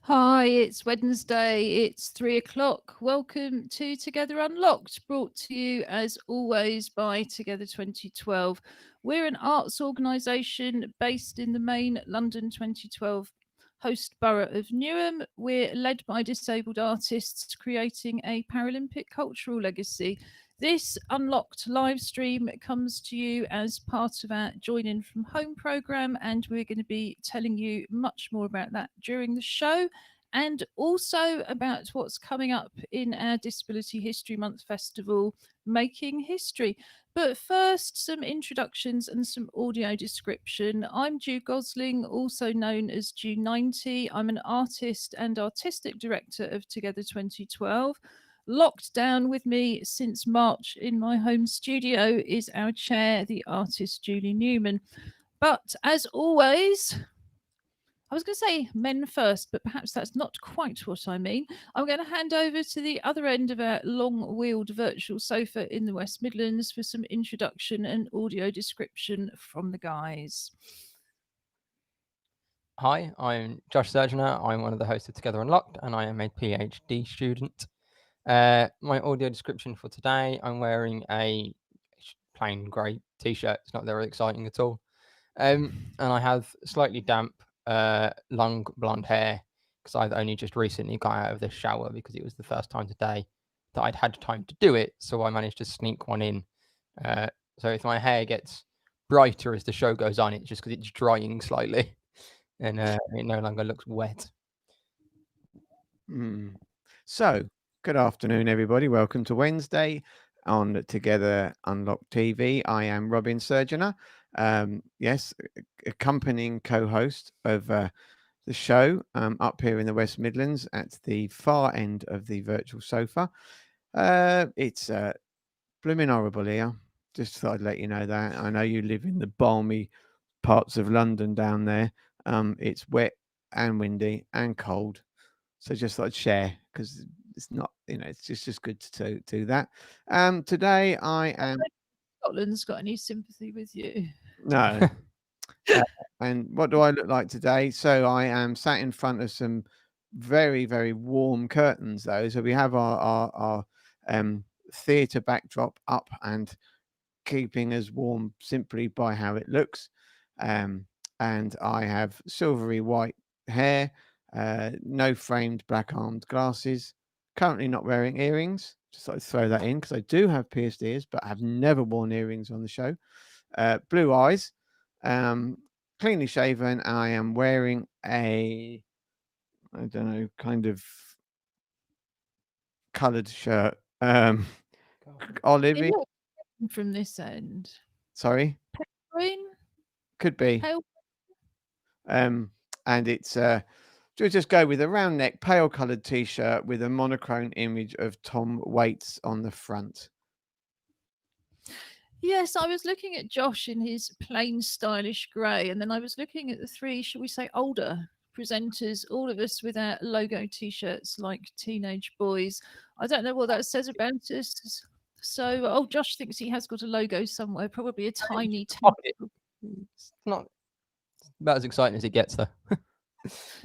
Hi, it's Wednesday. It's 3 o'clock. Welcome to Together Unlocked, brought to you as always by Together 2012. We're an arts organisation based in the main London 2012 host borough of Newham. We're led by disabled artists creating a Paralympic cultural legacy. This unlocked live stream comes to you as part of our Join In From Home programme, and we're going to be telling you much more about that during the show and also about what's coming up in our Disability History Month festival, Making History. But first, some introductions and some audio description. I'm Ju Gosling, also known as Ju90. I'm an artist and artistic director of Together 2012. Locked down with me since March in my home studio is our chair, the artist Julie Newman. But as always, I was going to say men first, but perhaps that's not quite what I mean. I'm going to hand over to the other end of our long wheeled virtual sofa in the West Midlands for some introduction and audio description from the guys. Hi, I'm Josh Surgener. I'm one of the hosts of Together Unlocked, and I am a PhD student. My audio description for today, I'm wearing a plain grey t-shirt. It's not very exciting at all. And I have slightly damp, long blonde hair because I've only just recently got out of the shower because it was the first time today that I'd had time to do it. So I managed to sneak one in. So if my hair gets brighter as the show goes on, it's just because it's drying slightly. And it no longer looks wet. So, good afternoon, everybody. Welcome to Wednesday on Together Unlocked TV. I am Robin Surgener. Yes, accompanying co-host of the show up here in the West Midlands at the far end of the virtual sofa. It's blooming horrible here. Just thought I'd let you know that. I know you live in the balmy parts of London down there. It's wet and windy and cold. So just thought I'd share because it's not, it's just good to do that. Today I am. Scotland's got any sympathy with you? No. And what do I look like today? So I am sat in front of some very, very warm curtains, though. So we have our theatre backdrop up and keeping us warm simply by how it looks. And I have silvery white hair, no framed black armed glasses, currently not wearing earrings. Just thought I'd throw that in because I do have pierced ears, but I've never worn earrings on the show. Blue eyes, cleanly shaven, and I am wearing I don't know, kind of coloured shirt. Olivia. From this end. Sorry? Green? Could be. Pale? And it's we'll just go with a round neck, pale coloured t-shirt with a monochrome image of Tom Waits on the front. Yes, I was looking at Josh in his plain, stylish grey, and then I was looking at the three, shall we say, older presenters, all of us with our logo t-shirts like teenage boys. I don't know what that says about us. So, Josh thinks he has got a logo somewhere, probably a tiny. It's not about as exciting as it gets, though.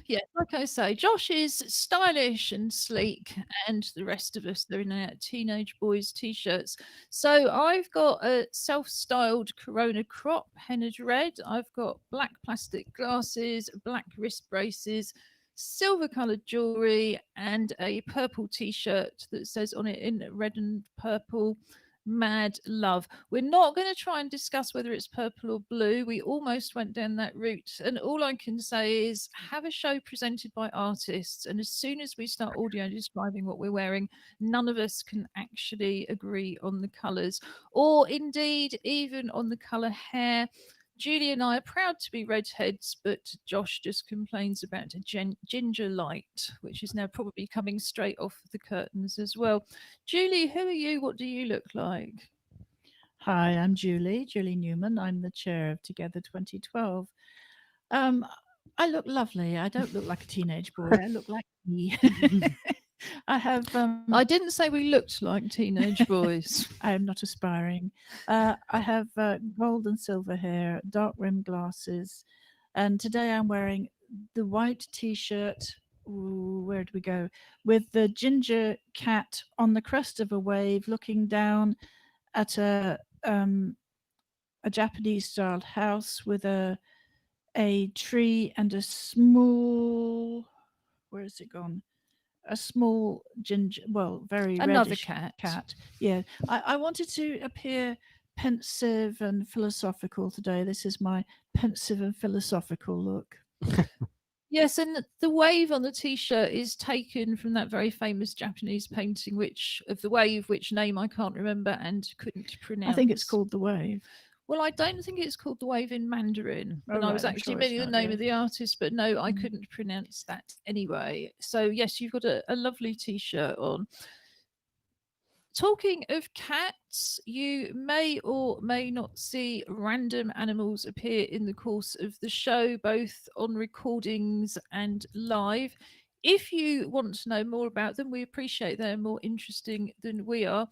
Yeah, like I say, Josh is stylish and sleek, and the rest of us are in our teenage boys t-shirts. So I've got a self-styled Corona crop, hennaed red. I've got black plastic glasses, black wrist braces, silver-coloured jewellery, and a purple t-shirt that says on it in red and purple, Mad Love. We're not going to try and discuss whether it's purple or blue. We almost went down that route. And all I can say is have a show presented by artists. And as soon as we start audio describing what we're wearing, none of us can actually agree on the colours or indeed even on the colour hair. Julie and I are proud to be redheads, but Josh just complains about a ginger light, which is now probably coming straight off the curtains as well. Julie, who are you? What do you look like? Hi, I'm Julie Newman. I'm the chair of Together 2012. I look lovely. I don't look like a teenage boy. I look like me. I have. I didn't say we looked like teenage boys. I am not aspiring. I have gold and silver hair, dark rimmed glasses, and today I'm wearing the white t-shirt where do we go? With the ginger cat on the crest of a wave, looking down at a Japanese styled house with a tree and a small, where has it gone? A small ginger, well, very Another reddish cat. Yeah, I wanted to appear pensive and philosophical today. This is my pensive and philosophical look. Yes, and the wave on the T-shirt is taken from that very famous Japanese painting, which of the wave, which name I can't remember and couldn't pronounce. I think it's called The Wave. Well, I don't think it's called the wave in Mandarin, Oh, but I right, was I'm actually sure it's meaning the not, name yeah. of the artist, but no, I Mm. couldn't pronounce that anyway. So yes, you've got a lovely T-shirt on. Talking of cats, you may or may not see random animals appear in the course of the show, both on recordings and live. If you want to know more about them, we appreciate they're more interesting than we are.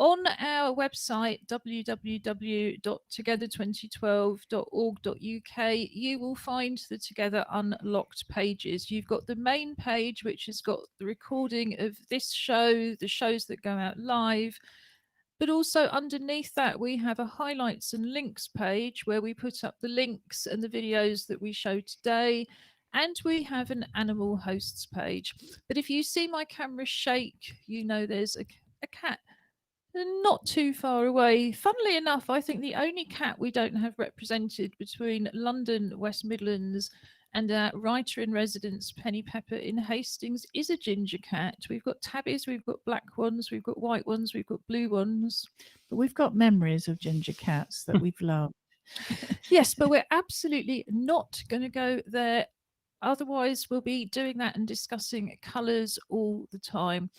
On our website, www.together2012.org.uk, you will find the Together Unlocked pages. You've got the main page, which has got the recording of this show, the shows that go out live, but also underneath that, we have a highlights and links page where we put up the links and the videos that we show today. And we have an animal hosts page. But if you see my camera shake, you know there's a cat not too far away. Funnily enough, I think the only cat we don't have represented between London, West Midlands, and our writer in residence, Penny Pepper in Hastings, is a ginger cat. We've got tabbies, we've got black ones, we've got white ones, we've got blue ones. But we've got memories of ginger cats that we've loved. Yes, but we're absolutely not going to go there. Otherwise, we'll be doing that and discussing colours all the time.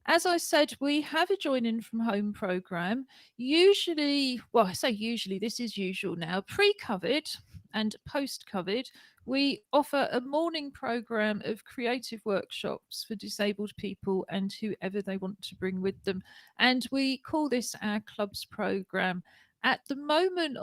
As I said, we have a join in from home program. Usually, well, I say usually, this is usual now, pre-COVID and post-COVID, we offer a morning program of creative workshops for disabled people and whoever they want to bring with them. And we call this our clubs program. At the moment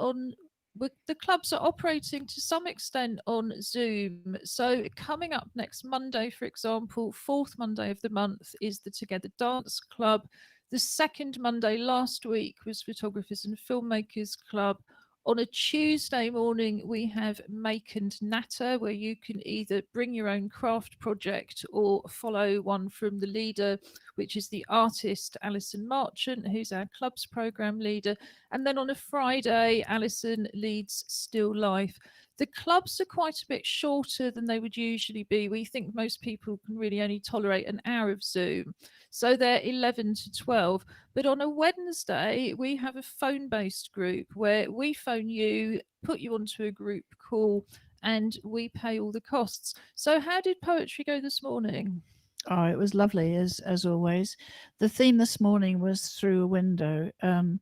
the clubs are operating to some extent on Zoom. So coming up next Monday, for example, fourth Monday of the month is the Together Dance Club. The second Monday last week was Photographers and Filmmakers Club. On a Tuesday morning, we have Make and Natter, where you can either bring your own craft project or follow one from the leader, which is the artist Alison Marchant, who's our club's program leader. And then on a Friday, Alison leads Still Life. The clubs are quite a bit shorter than they would usually be. We think most people can really only tolerate an hour of Zoom. So they're 11 to 12. But on a Wednesday, we have a phone-based group where we phone you, put you onto a group call, and we pay all the costs. So how did poetry go this morning? Oh, it was lovely as always. The theme this morning was Through a Window, and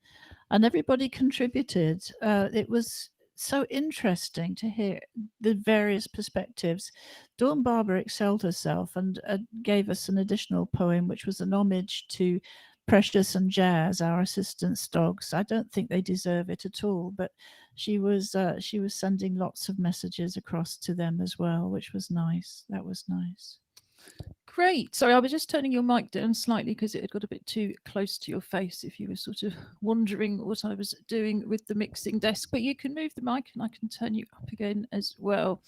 everybody contributed. It was so interesting to hear the various perspectives. Dawn Barber excelled herself and gave us an additional poem, which was an homage to Precious and Jazz, our assistants' dogs. I don't think they deserve it at all, but she was sending lots of messages across to them as well, which was nice. That was nice. Great. Sorry, I was just turning your mic down slightly because it had got a bit too close to your face if you were sort of wondering what I was doing with the mixing desk. But you can move the mic and I can turn you up again as well.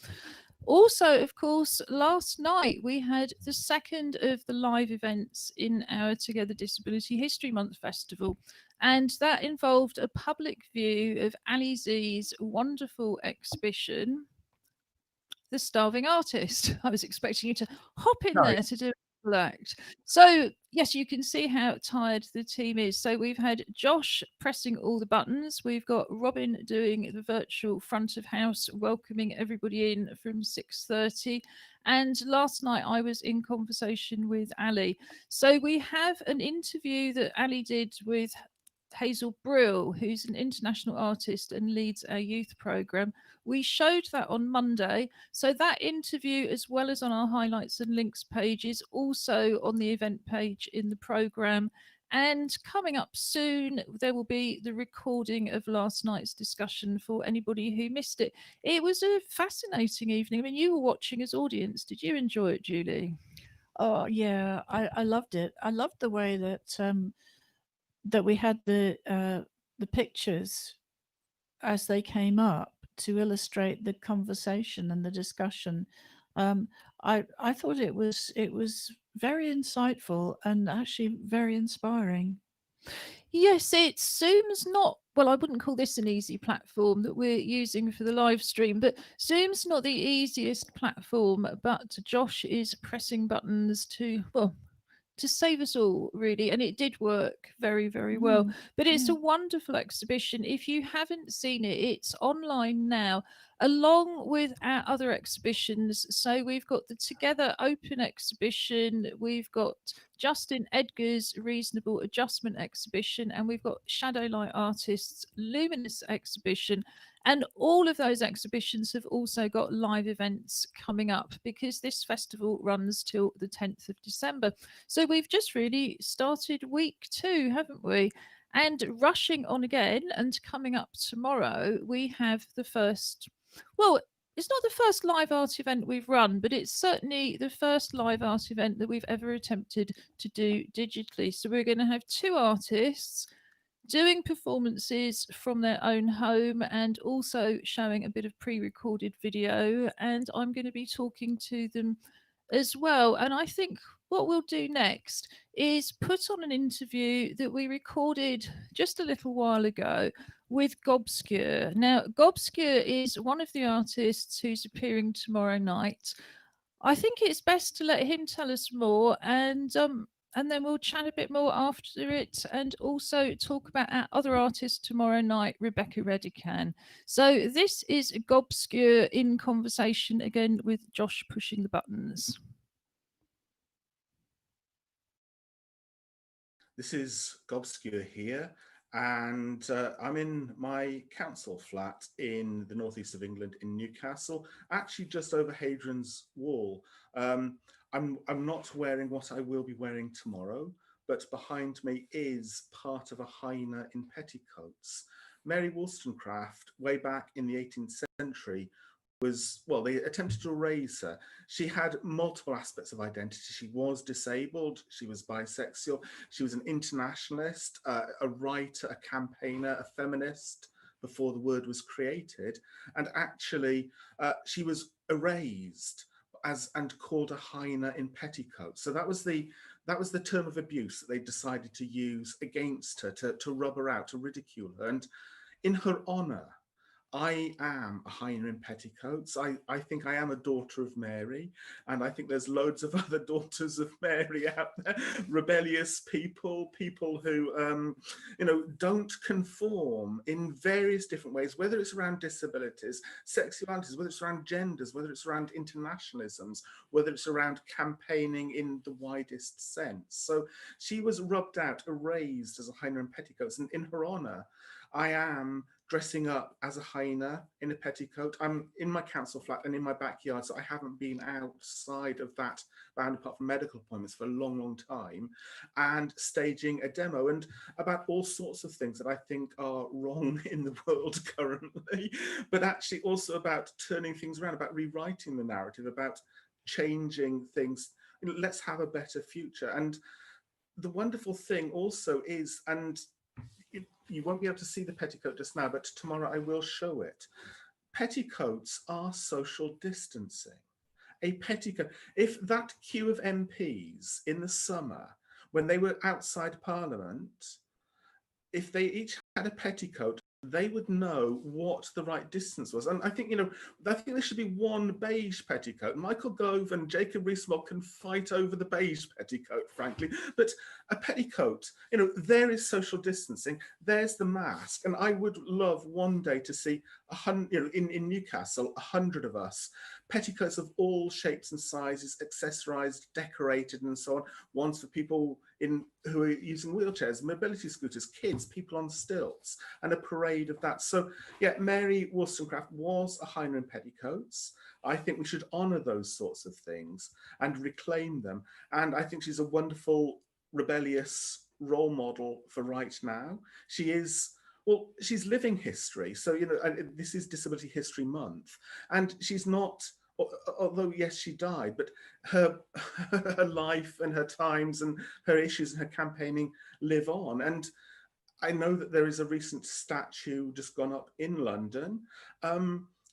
Also, of course, last night we had the second of the live events in our Together Disability History Month Festival. And that involved a public view of Ali Z's wonderful exhibition, The Starving Artist. I was expecting you to hop in there to do a act. So yes, you can see how tired the team is. So we've had Josh pressing all the buttons. We've got Robin doing the virtual front of house, welcoming everybody in from 6:30. And last night I was in conversation with Ali. So we have an interview that Ali did with Hazel Brill, who's an international artist and leads our youth program. We showed that on Monday. So that interview, as well as on our highlights and links page, is also on the event page in the program. And coming up soon, there will be the recording of last night's discussion for anybody who missed it. It was a fascinating evening. I mean, you were watching as audience. Did you enjoy it, Julie? Oh yeah, I loved it. I loved the way that that we had the pictures as they came up to illustrate the conversation and the discussion. I thought it was very insightful and actually very inspiring. Yes, it's Zoom's not, well, I wouldn't call this an easy platform that we're using for the live stream, but Zoom's not the easiest platform, but Josh is pressing buttons to, well, to save us all, really. And it did work very, very well. But it's yeah. a wonderful exhibition. If you haven't seen it, it's online now, along with our other exhibitions. So we've got the Together Open exhibition, we've got Justin Edgar's Reasonable Adjustment exhibition, and we've got Shadowlight Artists' Luminous exhibition. And all of those exhibitions have also got live events coming up because this festival runs till the 10th of December. So we've just really started week 2, haven't we? And rushing on again, and coming up tomorrow, we have the first, well, it's not the first live art event we've run, but it's certainly the first live art event that we've ever attempted to do digitally. So we're going to have 2 artists doing performances from their own home and also showing a bit of pre-recorded video, and I'm going to be talking to them as well. And I think what we'll do next is put on an interview that we recorded just a little while ago with Gobscure. Now, Gobscure is one of the artists who's appearing tomorrow night. I think it's best to let him tell us more, and then we'll chat a bit more after it, and also talk about our other artist tomorrow night, Rebecca Redican. So this is Gobscure in conversation again with Josh pushing the buttons. This is Gobscure here, and I'm in my council flat in the northeast of England in Newcastle, actually just over Hadrian's Wall. I'm not wearing what I will be wearing tomorrow, but behind me is part of a hyena in petticoats. Mary Wollstonecraft, way back in the 18th century, was, well, they attempted to erase her. She had multiple aspects of identity. She was disabled, she was bisexual, she was an internationalist, a writer, a campaigner, a feminist before the word was created. And actually, she was erased as and called a hyena in petticoats. So that was the term of abuse that they decided to use against her, to rub her out, to ridicule her. And in her honor, I am a hyena in petticoats. I think I am a daughter of Mary, and I think there's loads of other daughters of Mary out there, rebellious people who, don't conform in various different ways, whether it's around disabilities, sexualities, whether it's around genders, whether it's around internationalisms, whether it's around campaigning in the widest sense. So she was rubbed out, erased as a hyena in petticoats, and in her honor, I am dressing up as a hyena in a petticoat. I'm in my council flat and in my backyard, so I haven't been outside of that bound apart from medical appointments for a long, long time, and staging a demo and about all sorts of things that I think are wrong in the world currently, but actually also about turning things around, about rewriting the narrative, about changing things. Let's have a better future. And the wonderful thing also is, and you won't be able to see the petticoat just now, but tomorrow I will show it. Petticoats are social distancing. A petticoat, if that queue of MPs in the summer, when they were outside Parliament, if they each had a petticoat, they would know what the right distance was. And I think, I think there should be one beige petticoat. Michael Gove and Jacob Rees-Mogg can fight over the beige petticoat, frankly. But a petticoat, there is social distancing. There's the mask. And I would love one day to see in Newcastle, 100 of us, petticoats of all shapes and sizes, accessorized, decorated, and so on. Ones for people who are using wheelchairs, mobility scooters, kids, people on stilts, and a parade of that. So yeah, Mary Wollstonecraft was a hyena in petticoats. I think we should honor those sorts of things and reclaim them. And I think she's a wonderful, rebellious role model for right now. She is, well, she's living history. So, you know, and this is Disability History Month, and she's not, although yes, she died, but her her life and her times and her issues and her campaigning live on. And I know that there is a recent statue just gone up in London.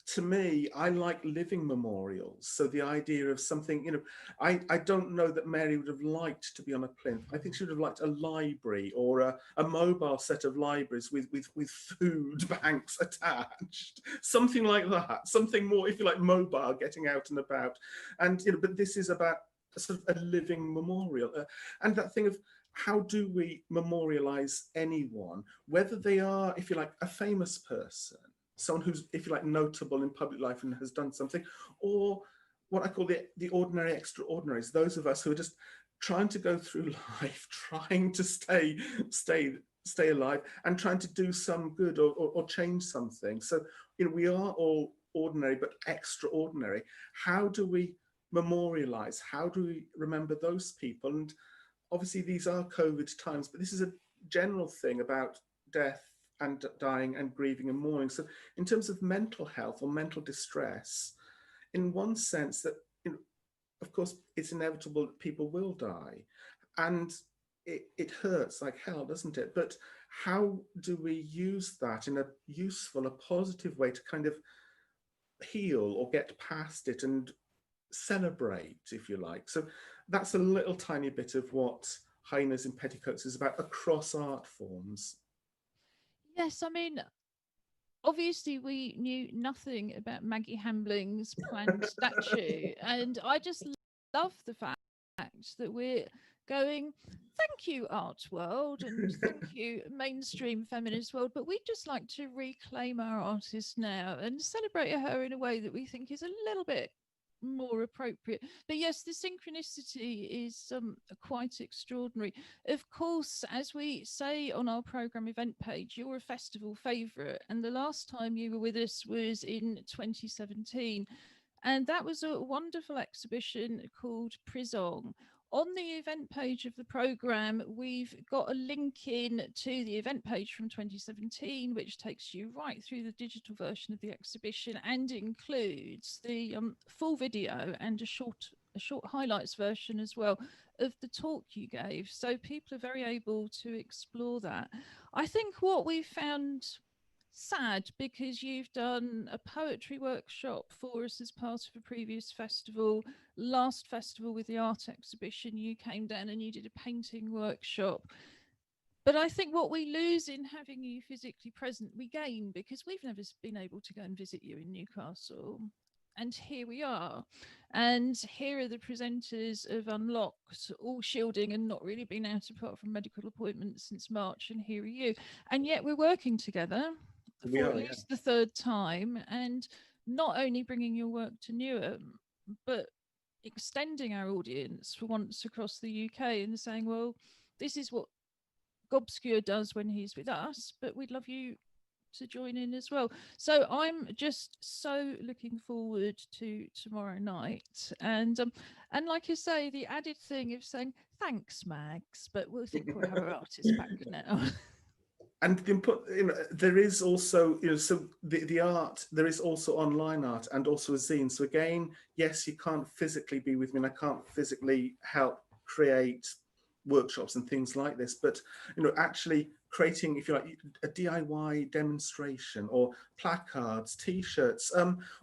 To me, I like living memorials. So the idea of something, you know, I don't know that Mary would have liked to be on a plinth. I think she would have liked a library or a mobile set of libraries with food banks attached, something like that, something more, if you like, mobile, getting out and about. And, you know, but this is about a sort of a living memorial. And that thing of, how do we memorialize anyone, whether they are, if you like, a famous person, someone who's, if you like, notable in public life and has done something, or what I call the ordinary extraordinaries, those of us who are just trying to go through life, trying to stay alive and trying to do some good or change something. So, you know, we are all ordinary but extraordinary. How do we memorialize? How do we remember those people? And obviously these are COVID times, but this is a general thing about death and dying and grieving and mourning. So in terms of mental health or mental distress, in one sense that, you know, of course, it's inevitable that people will die. And it hurts like hell, doesn't it? But how do we use that in a useful, a positive way to kind of heal or get past it and celebrate, if you like? So that's a little tiny bit of what Hyenas in Petticoats is about across art forms. Yes, I mean, obviously we knew nothing about Maggie Hambling's planned statue, and I just love the fact that we're going, thank you art world and thank you mainstream feminist world, but we'd just like to reclaim our artist now and celebrate her in a way that we think is a little bit more appropriate. But yes, the synchronicity is quite extraordinary. Of course, as we say on our program event page, you're a festival favourite, and the last time you were with us was in 2017, and that was a wonderful exhibition called Prison. On the event page of the programme, we've got a link in to the event page from 2017, which takes you right through the digital version of the exhibition and includes the full video and a short highlights version as well of the talk you gave. So people are very able to explore that. I think what we found sad, because you've done a poetry workshop for us as part of a previous festival. Last festival with the art exhibition, you came down and you did a painting workshop. But I think what we lose in having you physically present, we gain, because we've never been able to go and visit you in Newcastle. And here we are. And here are the presenters of Unlocked, all shielding and not really been out apart from medical appointments since March. And here are you. And yet we're working together for at least the third time, and not only bringing your work to Newham, but extending our audience for once across the UK and saying, well, this is what Gobscure does when he's with us, but we'd love you to join in as well. So I'm just so looking forward to tomorrow night, and like you say, the added thing of saying thanks, Mags, but we'll think we'll have our artist back now. And the input, you know, there is also, you know, so the art, there is also online art and also a zine. So again, yes, you can't physically be with me and I can't physically help create workshops and things like this, but, you know, actually creating, if you like, a DIY demonstration or placards, t-shirts,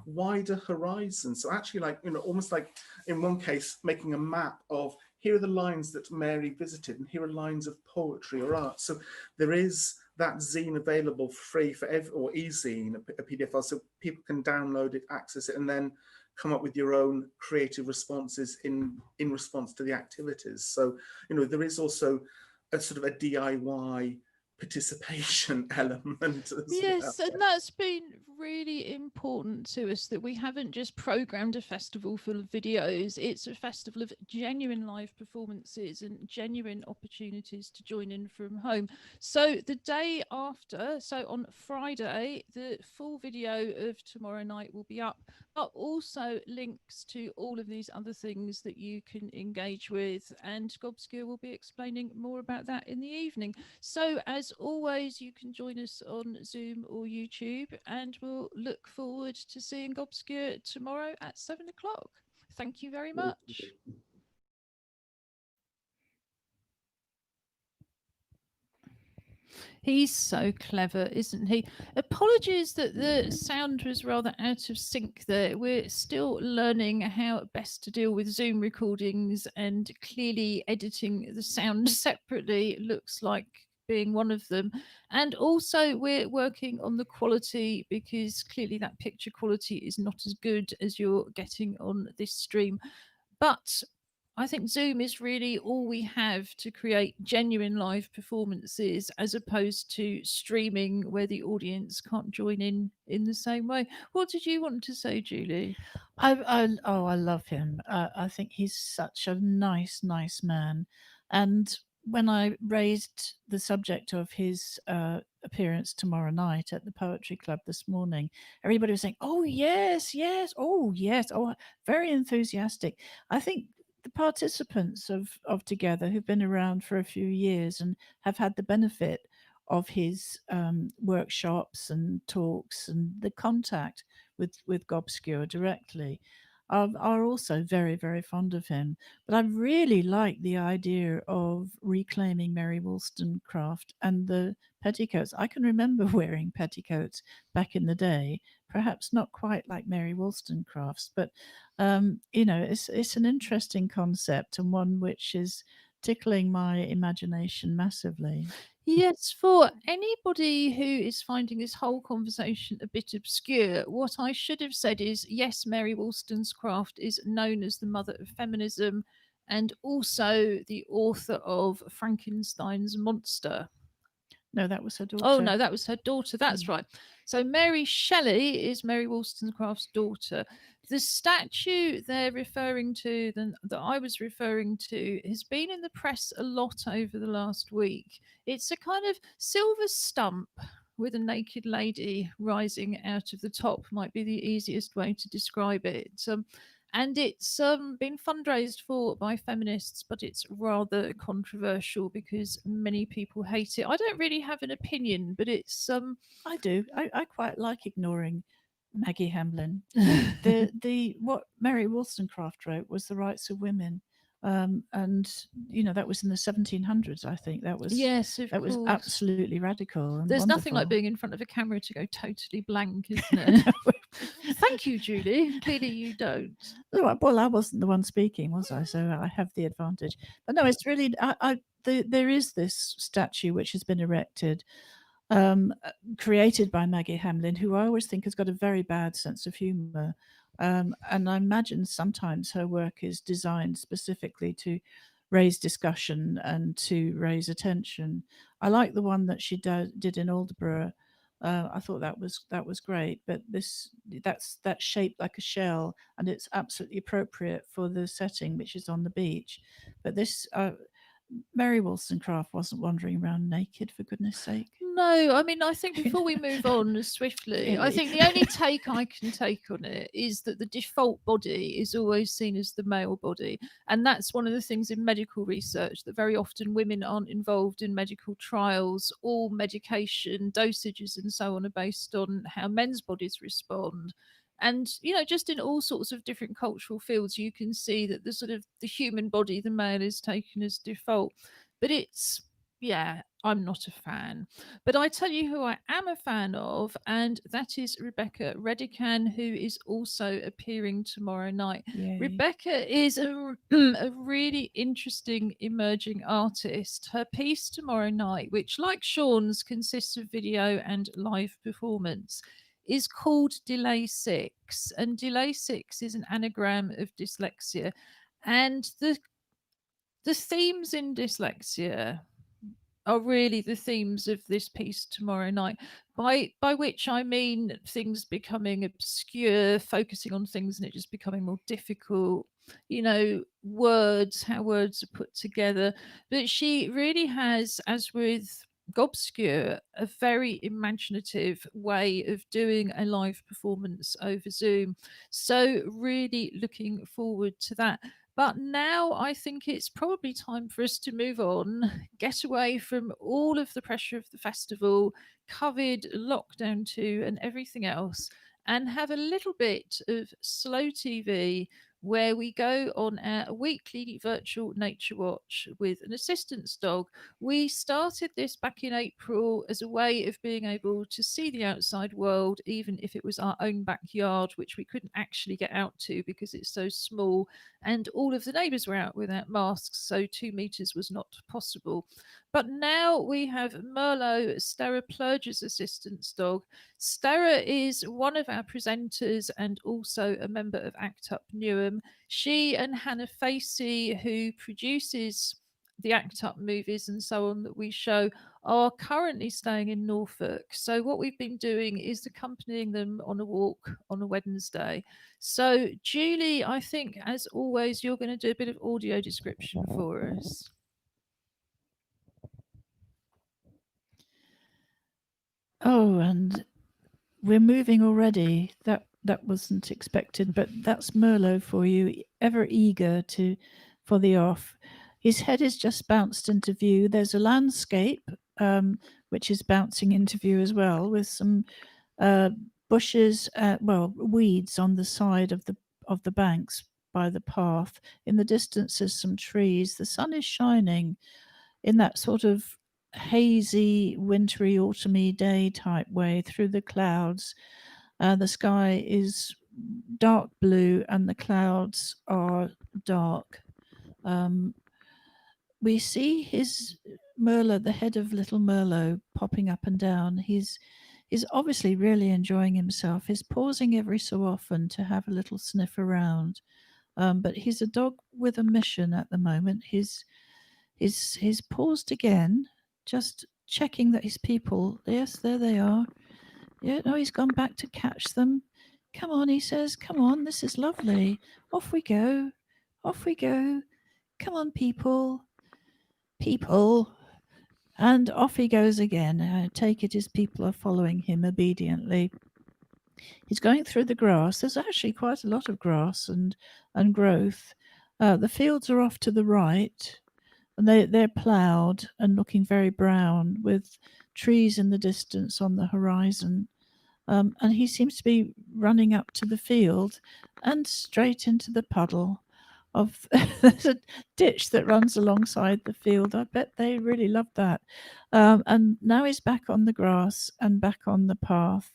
wider horizons. So actually, like, you know, almost like in one case, making a map of, here are the lines that Mary visited and here are lines of poetry or art. So there is that zine available free for or e-zine, a PDF file, so people can download it, access it, and then come up with your own creative responses in response to the activities. So, you know, there is also a sort of a DIY participation element as yes, well. and that's been really important to us, that we haven't just programmed a festival full of videos. It's a festival of genuine live performances and genuine opportunities to join in from home. So the day after, so on Friday, the full video of tomorrow night will be up, but also links to all of these other things that you can engage with. And Gobscure will be explaining more about that in the evening. So, as always, you can join us on Zoom or YouTube, and we'll look forward to seeing Gobscure tomorrow at 7 o'clock. Thank you very much. He's so clever, isn't he? Apologies that the sound was rather out of sync there. We're still learning how best to deal with Zoom recordings, and clearly editing the sound separately looks like being one of them. And also, we're working on the quality, because clearly that picture quality is not as good as you're getting on this stream. But I think Zoom is really all we have to create genuine live performances, as opposed to streaming where the audience can't join in the same way. What did you want to say, Julie? I love him. I think he's such a nice man. And when I raised the subject of his appearance tomorrow night at the Poetry Club this morning, everybody was saying, "Oh yes, yes, oh yes, oh," very enthusiastic. I think the participants of Together, who've been around for a few years and have had the benefit of his workshops and talks and the contact with Gobscure directly, are also very fond of him. But I really like the idea of reclaiming Mary Wollstonecraft and the petticoats. I can remember wearing petticoats back in the day, perhaps not quite like Mary Wollstonecraft's, but it's an interesting concept, and one which is tickling my imagination massively. Yes, for anybody who is finding this whole conversation a bit obscure, what I should have said is yes, Mary Wollstonecraft is known as the mother of feminism, and also the author of Frankenstein's Monster. No, that was her daughter. Oh, no, that was her daughter. That's right. So Mary Shelley is Mary Wollstonecraft's daughter. The statue they're referring to, that I was referring to, has been in the press a lot over the last week. It's a kind of silver stump with a naked lady rising out of the top, might be the easiest way to describe it. And it's been fundraised for by feminists, but it's rather controversial because many people hate it. I don't really have an opinion, but it's I do. I quite like ignoring Maggie Hamlin. The what Mary Wollstonecraft wrote was the rights of women. And that was in the 1700s. I think that was yes, that was absolutely radical. And there's nothing like wonderful. being in front of a camera to go totally blank, isn't it? Thank you, Julie. Clearly, you don't. Well, I wasn't the one speaking, was I? So I have the advantage. But no, it's really there is this statue which has been erected, created by Maggie Hamlin, who I always think has got a very bad sense of humour. And I imagine sometimes her work is designed specifically to raise discussion and to raise attention. I like the one that she did in Aldeburgh. I thought that was great, but that's shaped like a shell, and it's absolutely appropriate for the setting, which is on the beach. But this Mary Wollstonecraft wasn't wandering around naked, for goodness sake. No, I mean, I think before we move on swiftly, I think the only take I can take on it is that the default body is always seen as the male body. And that's one of the things in medical research, that very often women aren't involved in medical trials. All medication dosages and so on are based on how men's bodies respond. And just in all sorts of different cultural fields, you can see that the sort of the human body, the male, is taken as default. But it's I'm not a fan. But I tell you who I am a fan of, and that is Rebecca Redican, who is also appearing tomorrow night. Yay. Rebecca is a really interesting emerging artist. Her piece tomorrow night, which like Sean's consists of video and live performance, is called Delay 6. And Delay 6 is an anagram of dyslexia. And the themes in dyslexia are really the themes of this piece tomorrow night, by which I mean things becoming obscure, focusing on things and it just becoming more difficult, words, how words are put together. But she really has, as with Gobscure a very imaginative way of doing a live performance over Zoom. So, really looking forward to that. But now I think it's probably time for us to move on, get away from all of the pressure of the festival, COVID, lockdown 2, and everything else, and have a little bit of slow TV where we go on our weekly virtual nature watch with an assistance dog. We started this back in April as a way of being able to see the outside world, even if it was our own backyard, which we couldn't actually get out to because it's so small. And all of the neighbours were out without masks, so 2 meters was not possible. But now we have Merlot, Stara Plurge's assistance dog. Stara is one of our presenters and also a member of Act Up Newham. She and Hannah Facey, who produces the Act Up movies and so on that we show, are currently staying in Norfolk. So what we've been doing is accompanying them on a walk on a Wednesday. So Julie, I think as always, you're going to do a bit of audio description for us. Oh, and we're moving already. That wasn't expected, but that's Merlot for you, ever eager for the off. His head is just bounced into view. There's a landscape, which is bouncing into view as well, with some bushes, weeds on the side of the banks by the path. In the distance, there's some trees. The sun is shining in that sort of hazy, wintry, autumny day type way through the clouds. The sky is dark blue and the clouds are dark. We see his Merlot, the head of little Merlot, popping up and down. He's obviously really enjoying himself. He's pausing every so often to have a little sniff around. But he's a dog with a mission at the moment. He's paused again, just checking that his people, yes, there they are. Yeah, no, he's gone back to catch them. Come on, he says, come on, this is lovely. Off we go. Off we go. Come on, people. People. And off he goes again. I take it his people are following him obediently. He's going through the grass. There's actually quite a lot of grass and growth. The fields are off to the right, and they're ploughed and looking very brown with trees in the distance on the horizon. And he seems to be running up to the field and straight into the puddle of there's a ditch that runs alongside the field. I bet they really love that. And now he's back on the grass and back on the path.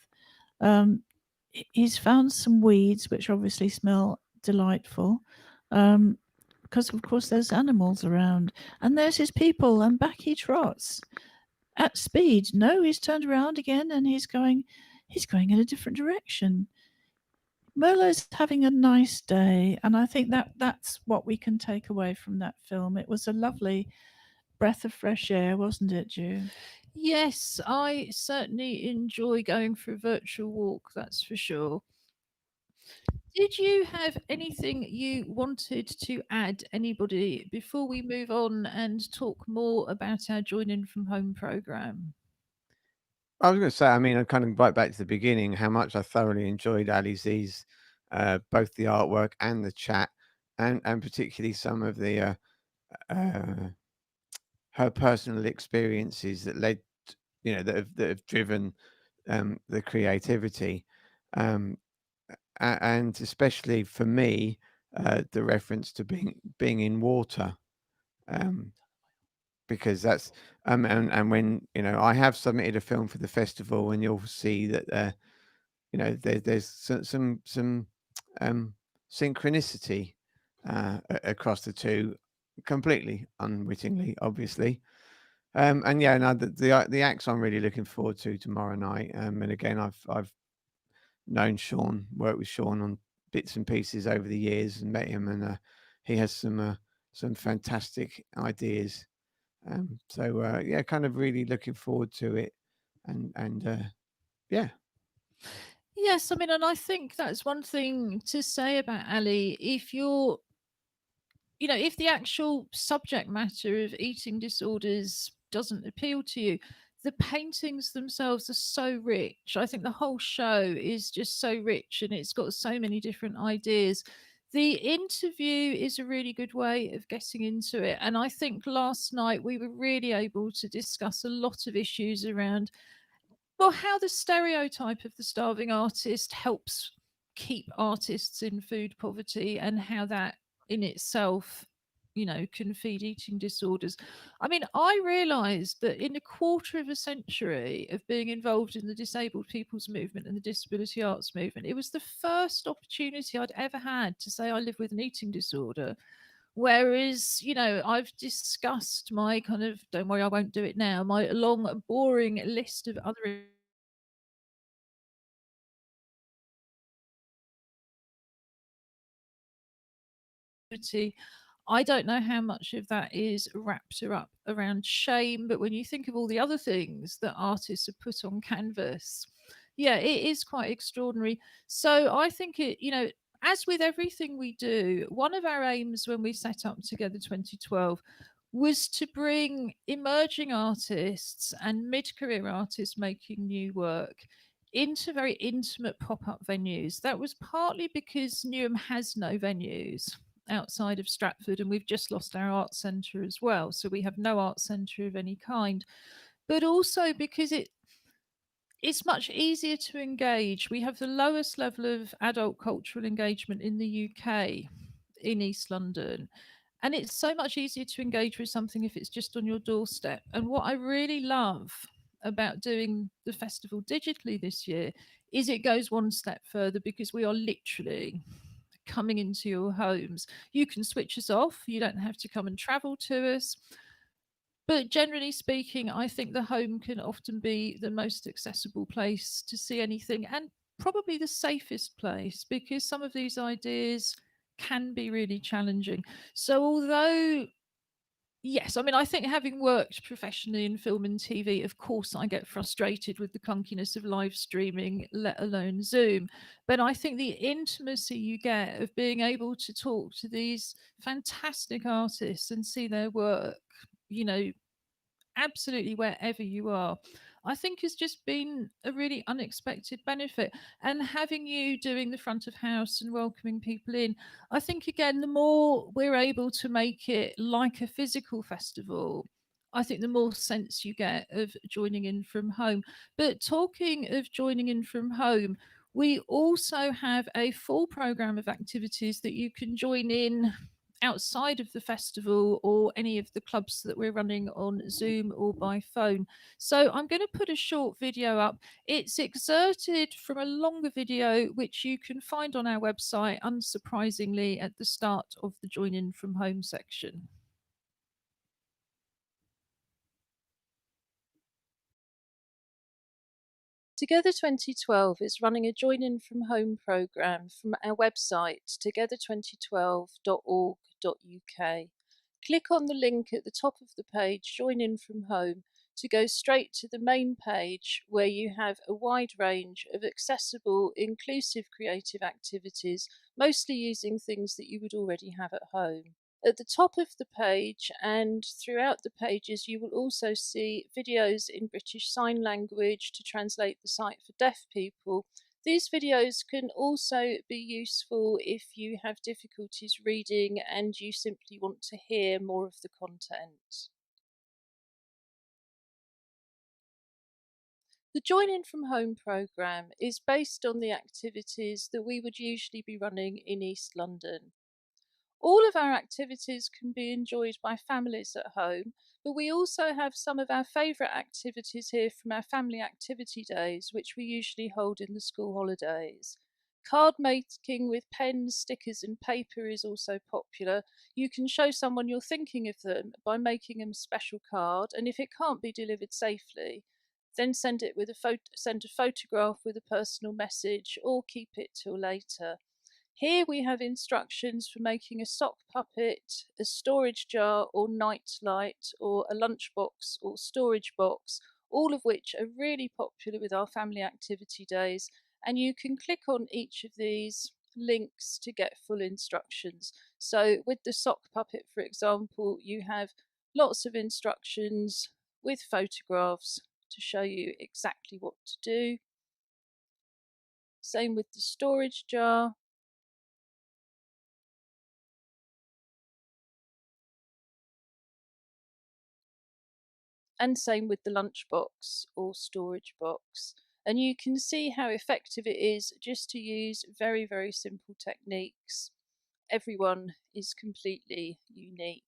He's found some weeds which obviously smell delightful. Because of course there's animals around, and there's his people, and back he trots at speed. No, he's turned around again and he's going in a different direction. Merlot's having a nice day, and I think that's what we can take away from that film. It was a lovely breath of fresh air, wasn't it, Ju? Yes, I certainly enjoy going for a virtual walk, that's for sure. Did you have anything you wanted to add, anybody, before we move on and talk more about our Join In From Home programme? I was going to say, I mean, I kind of right back to the beginning, how much I thoroughly enjoyed Ali Z's, both the artwork and the chat, and particularly some of the her personal experiences that led, that have driven the creativity, and especially for me, the reference to being in water. Because that's and when I have submitted a film for the festival, and you'll see that there's some synchronicity across the two, completely unwittingly, obviously. And yeah, no, the acts I'm really looking forward to tomorrow night. And again, I've known Sean, worked with Sean on bits and pieces over the years, and met him, and he has some fantastic ideas. So yeah, kind of really looking forward to it, and yeah. Yes, I mean, and I think that's one thing to say about Ali. If you're, if the actual subject matter of eating disorders doesn't appeal to you, the paintings themselves are so rich. I think the whole show is just so rich and it's got so many different ideas. The interview is a really good way of getting into it. And I think last night we were really able to discuss a lot of issues around, well, how the stereotype of the starving artist helps keep artists in food poverty and how that in itself, can feed eating disorders. I mean, I realized that in a quarter of a century of being involved in the disabled people's movement and the disability arts movement, it was the first opportunity I'd ever had to say I live with an eating disorder. Whereas, I've discussed my kind of, don't worry, I won't do it now, my long, boring list of other I don't know how much of that is wrapped up around shame, but when you think of all the other things that artists have put on canvas, yeah, it is quite extraordinary. So I think as with everything we do, one of our aims when we set up Together 2012 was to bring emerging artists and mid-career artists making new work into very intimate pop-up venues. That was partly because Newham has no venues outside of Stratford, and we've just lost our arts centre as well. So we have no arts centre of any kind, but also because it's much easier to engage. We have the lowest level of adult cultural engagement in the UK in East London. And it's so much easier to engage with something if it's just on your doorstep. And what I really love about doing the festival digitally this year is it goes one step further because we are literally coming into your homes. You can switch us off. You don't have to come and travel to us. But generally speaking, I think the home can often be the most accessible place to see anything and probably the safest place because some of these ideas can be really challenging. So although yes, I mean, I think having worked professionally in film and TV, of course, I get frustrated with the clunkiness of live streaming, let alone Zoom. But I think the intimacy you get of being able to talk to these fantastic artists and see their work, absolutely wherever you are, I think has just been a really unexpected benefit. And having you doing the front of house and welcoming people in, I think again, the more we're able to make it like a physical festival, I think the more sense you get of joining in from home. But talking of joining in from home, we also have a full program of activities that you can join in outside of the festival or any of the clubs that we're running on Zoom or by phone. So I'm going to put a short video up. It's excerpted from a longer video, which you can find on our website, unsurprisingly, at the start of the Join In From Home section. Together 2012 is running a Join In From Home programme from our website, together2012.org.uk. Click on the link at the top of the page, Join In From Home, to go straight to the main page where you have a wide range of accessible, inclusive creative activities, mostly using things that you would already have at home. At the top of the page and throughout the pages, you will also see videos in British Sign Language to translate the site for deaf people. These videos can also be useful if you have difficulties reading and you simply want to hear more of the content. The Join In From Home programme is based on the activities that we would usually be running in East London. All of our activities can be enjoyed by families at home, but we also have some of our favourite activities here from our family activity days, which we usually hold in the school holidays. Card making with pens, stickers and paper is also popular. You can show someone you're thinking of them by making them a special card, and if it can't be delivered safely, then send a photograph with a personal message or keep it till later. Here we have instructions for making a sock puppet, a storage jar or night light, or a lunchbox or storage box, all of which are really popular with our family activity days. And you can click on each of these links to get full instructions. So with the sock puppet, for example, you have lots of instructions with photographs to show you exactly what to do. Same with the storage jar. And same with the lunchbox or storage box. And you can see how effective it is just to use very, very simple techniques. Everyone is completely unique.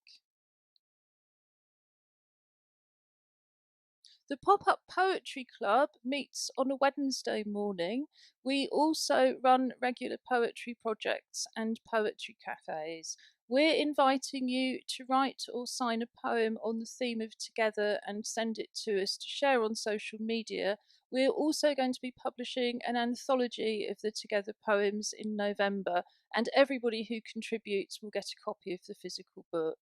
The Pop-Up Poetry Club meets on a Wednesday morning. We also run regular poetry projects and poetry cafes. We're inviting you to write or sign a poem on the theme of Together and send it to us to share on social media. We're also going to be publishing an anthology of the Together poems in November, and everybody who contributes will get a copy of the physical book.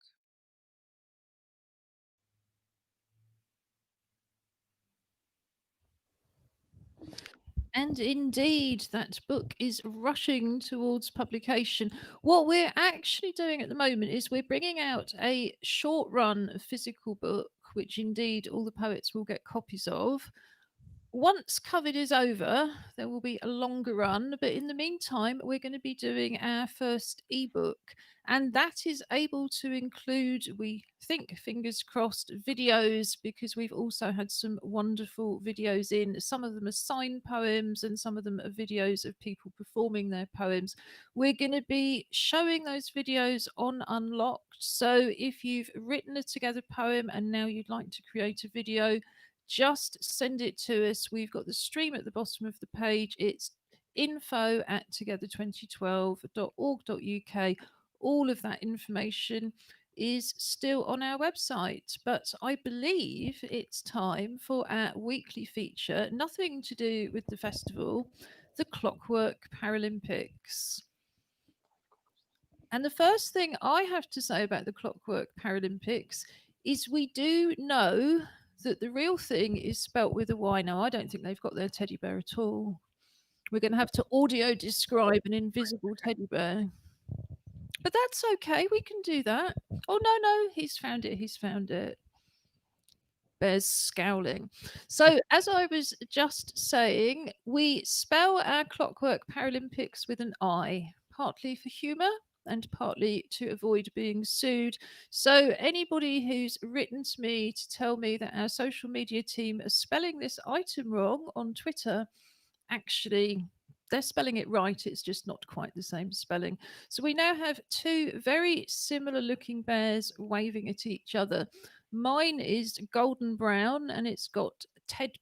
And indeed, that book is rushing towards publication. What we're actually doing at the moment is we're bringing out a short run physical book, which indeed all the poets will get copies of. Once COVID is over, there will be a longer run, but in the meantime, we're going to be doing our first ebook, and that is able to include, we think, fingers crossed, videos, because we've also had some wonderful videos in. Some of them are signed poems, and some of them are videos of people performing their poems. We're going to be showing those videos on Unlocked. So if you've written a Together poem and now you'd like to create a video, just send it to us. We've got the stream at the bottom of the page. It's info@together2012.org.uk. All of that information is still on our website, but I believe it's time for our weekly feature, nothing to do with the festival, the Clockwork Paralympics. And the first thing I have to say about the Clockwork Paralympics is we do know that the real thing is spelt with a Y. Now, I don't think they've got their teddy bear at all. We're going to have to audio describe an invisible teddy bear. But that's okay. We can do that. Oh, no, he's found it. He's found it. Bear's scowling. So, as I was just saying, we spell our Clockwork Paralympics with an I, partly for humour and partly to avoid being sued. So anybody who's written to me to tell me that our social media team are spelling this item wrong on Twitter, actually, they're spelling it right. It's just not quite the same spelling. So we now have two very similar looking bears waving at each other. Mine is golden brown and it's got Ted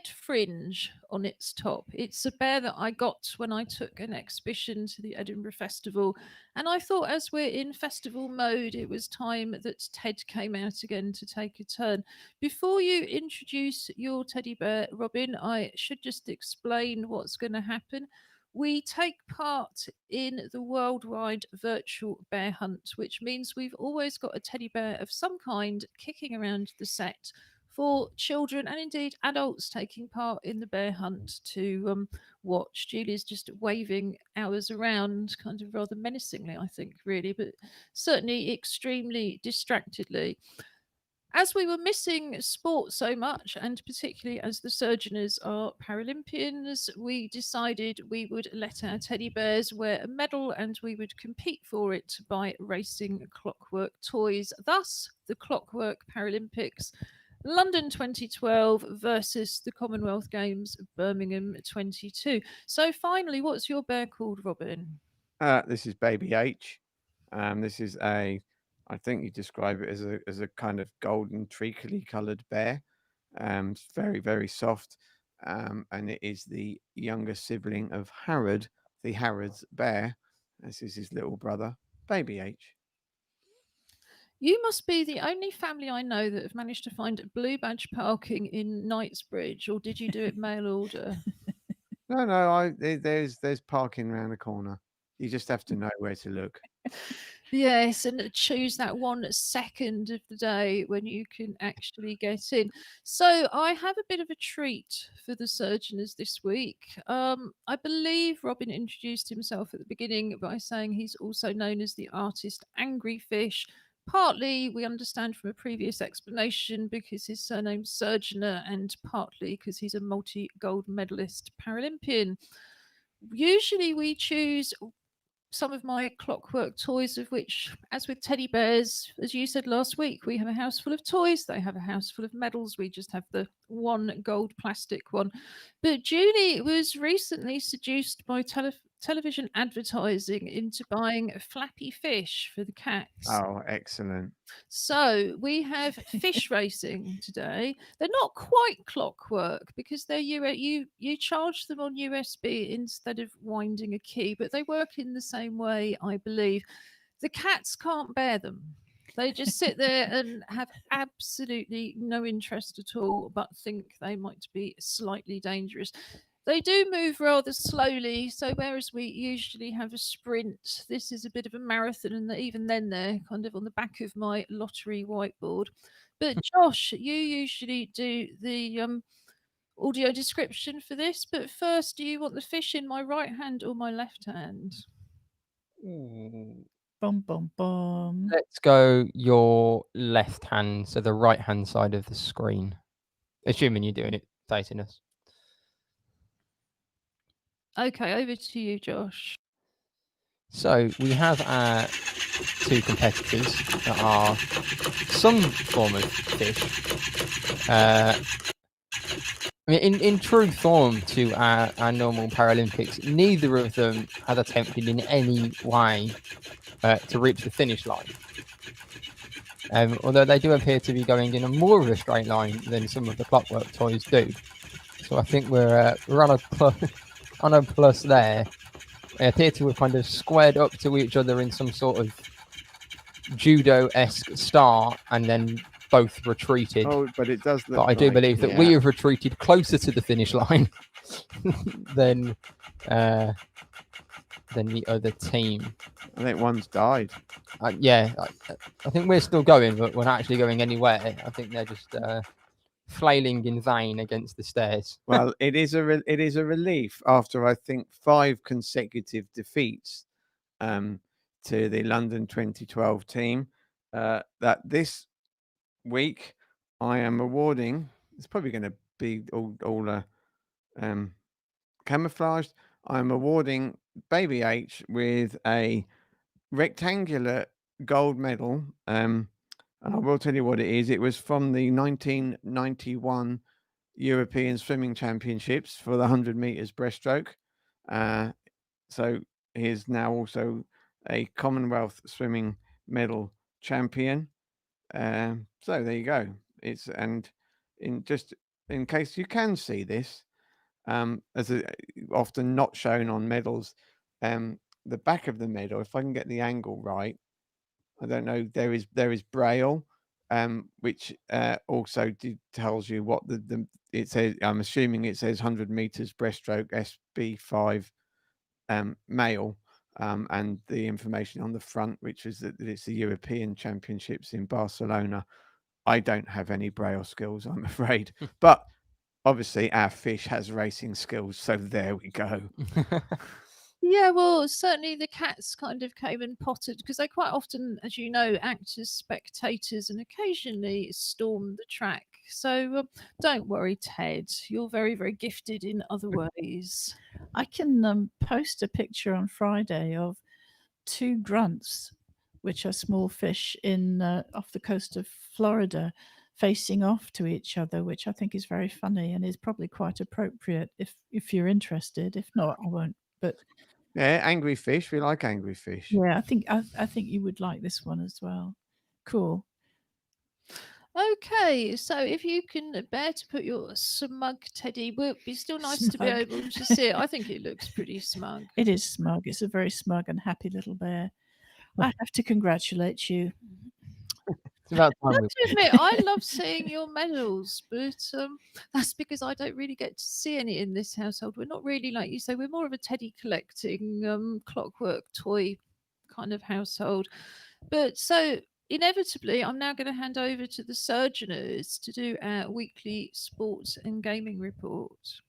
Fringe on its top. It's a bear that I got when I took an exhibition to the Edinburgh Festival. And I thought, as we're in festival mode, it was time that Ted came out again to take a turn. Before you introduce your teddy bear, Robin, I should just explain what's going to happen. We take part in the worldwide virtual bear hunt, which means we've always got a teddy bear of some kind kicking around the set for children and indeed adults taking part in the bear hunt to watch. Julie's just waving ours around, kind of rather menacingly, I think, really, but certainly extremely distractedly. As we were missing sport so much, and particularly as the Surgeoners are Paralympians, we decided we would let our teddy bears wear a medal and we would compete for it by racing clockwork toys. Thus, the Clockwork Paralympics London 2012 versus the Commonwealth Games Birmingham 22. So finally, what's your bear called, Robin? This is Baby H. This is I think you describe it as a kind of golden treacly coloured bear. It's very, very soft. And it is the younger sibling of Harrod, the Harrod's bear. This is his little brother, Baby H. You must be the only family I know that have managed to find blue badge parking in Knightsbridge, or did you do it mail order? No, there's parking around the corner. You just have to know where to look. Yes, and choose that 1 second of the day when you can actually get in. So I have a bit of a treat for the Surgeoners this week. I believe Robin introduced himself at the beginning by saying he's also known as the artist Angry Fish. Partly, we understand from a previous explanation because his surname's Surgeoner, and partly because he's a multi-gold medalist Paralympian. Usually we choose some of my clockwork toys, of which, as with teddy bears, as you said last week, we have a house full of toys. They have a house full of medals. We just have the one gold plastic one. But Julie was recently seduced by television advertising into buying Flappy Fish for the cats. Oh, excellent. So we have fish racing today. They're not quite clockwork because they're you charge them on USB instead of winding a key, but they work in the same way, I believe. The cats can't bear them. They just sit there and have absolutely no interest at all, but think they might be slightly dangerous. They do move rather slowly, so whereas we usually have a sprint, this is a bit of a marathon, and even then they're kind of on the back of my lottery whiteboard. But Josh, you usually do the audio description for this, but first, do you want the fish in my right hand or my left hand? Ooh. Bum, bum, bum. Let's go your left hand, so the right hand side of the screen. Assuming you're doing it facing us. Okay, over to you, Josh. So we have our two competitors that are some form of fish. I mean, in true form to our normal Paralympics, neither of them has attempted in any way to reach the finish line. Although they do appear to be going in a more of a straight line than some of the clockwork toys do. So I think we're on a plus there. They appear to have kind of squared up to each other in some sort of judo-esque start and then both retreated. Oh, but it does look But I do like, believe that we have retreated closer to the finish line than the other team. I think one's died. Yeah, I think we're still going, but we're not actually going anywhere. I think they're just flailing in vain against the stairs. Well, it is a relief after, I think, 5 consecutive defeats to the London 2012 team that this week I am awarding. It's probably going to be all camouflaged. I'm awarding Baby H with a rectangular gold medal. And I will tell you what it is. It was from the 1991 European Swimming Championships for the 100 meters breaststroke. So he is now also a Commonwealth swimming medal champion. So there you go. It's in case you can see this, as often not shown on medals, the back of the medal. If I can get the angle right, I don't know. There is braille, which also tells you what the it says. I'm assuming it says 100 meters breaststroke SB5 male, and the information on the front, which is that it's the European Championships in Barcelona. I don't have any braille skills, I'm afraid, but obviously our fish has racing skills, so there we go. Yeah, well, certainly the cats kind of came and pottered because they quite often, as you know, act as spectators and occasionally storm the track. So don't worry, Ted. You're very, very gifted in other ways. I can post a picture on Friday of 2 grunts, which are small fish in off the coast of Florida, facing off to each other, which I think is very funny and is probably quite appropriate if you're interested. If not, I won't. But yeah, angry fish. We like angry fish. yeah, I think you would like this one as well. Cool. Okay, so if you can bear to put your smug teddy, will be still nice to be Smug. able to see it. I think it looks pretty smug. It is smug. It's a very smug and happy little bear. I have to congratulate you. It's about I time have to admit, I love seeing your medals, but that's because I don't really get to see any in this household. We're not really, like you say, we're more of a teddy collecting, clockwork toy kind of household. But so inevitably, I'm now going to hand over to the surgeoners to do our weekly sports and gaming report.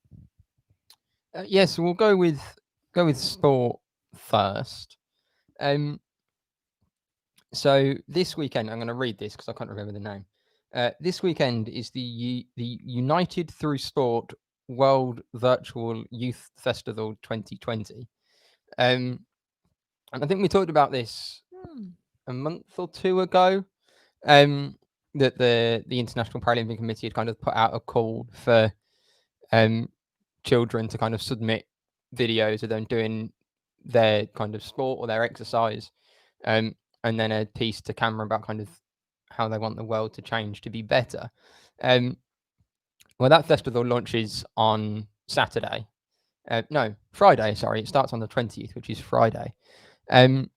Yes, we'll go with sport first. So this weekend, I'm going to read this because I can't remember the name. This weekend is the United Through Sport World Virtual Youth Festival 2020. And I think we talked about this a month or two ago. That the International Paralympic Committee had kind of put out a call for children to kind of submit videos of them doing their kind of sport or their exercise, and then a piece to camera about kind of how they want the world to change to be better. Well, that festival launches on Saturday. No, Friday. Sorry, it starts on the 20th, which is Friday. And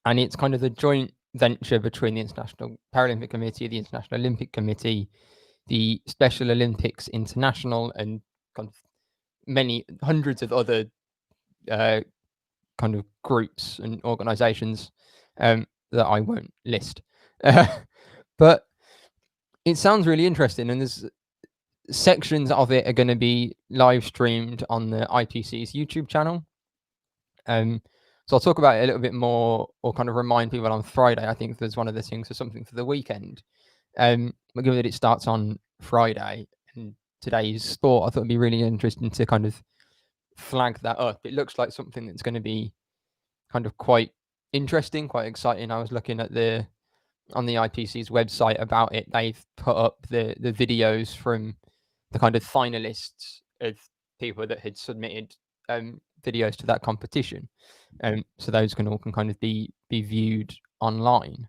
it's kind of the joint venture between the International Paralympic Committee, the International Olympic Committee, the Special Olympics International, and kind of many hundreds of other kind of groups and organizations that I won't list. But it sounds really interesting, and there's sections of it are going to be live streamed on the IPC's YouTube channel. So I'll talk about it a little bit more, or kind of remind people on Friday. I think there's one of the things for something for the weekend. But given that it starts on Friday and today's sport, I thought it'd be really interesting to kind of flag that up. It looks like something that's going to be kind of quite interesting, quite exciting. I was looking at on the IPC's website about it. They've put up the videos from the kind of finalists of people that had submitted videos to that competition. So those can kind of be viewed online.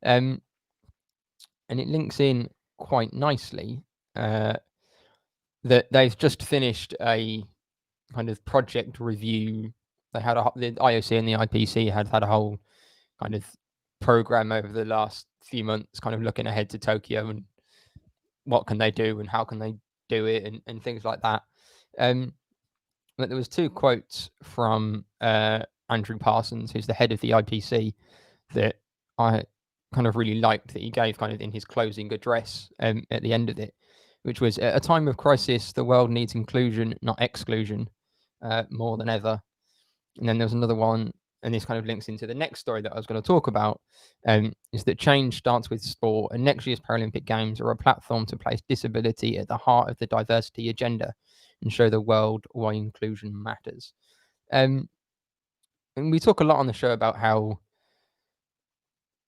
And it links in quite nicely that they've just finished a kind of project review. They had the IOC and the IPC had a whole kind of program over the last few months, kind of looking ahead to Tokyo and what can they do and how can they do it and things like that. But there was two quotes from Andrew Parsons, who's the head of the IPC, that I kind of really liked, that he gave kind of in his closing address at the end of it, which was, at a time of crisis, the world needs inclusion, not exclusion, more than ever. And then there was another one, and this kind of links into the next story that I was going to talk about, is that change starts with sport, and next year's Paralympic Games are a platform to place disability at the heart of the diversity agenda and show the world why inclusion matters. And we talk a lot on the show about how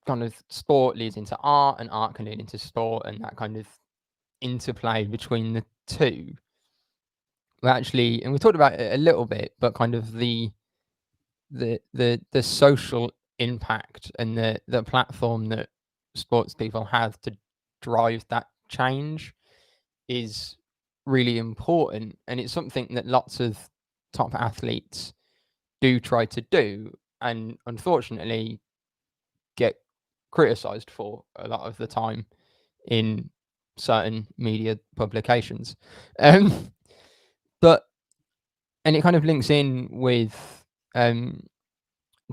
kind of sport leads into art and art can lead into sport, and that kind of interplay between the two. Well, actually, and we talked about it a little bit, but kind of the social impact and the platform that sports people have to drive that change is really important, and it's something that lots of top athletes do try to do, and unfortunately get criticized for a lot of the time in certain media publications. But and it kind of links in with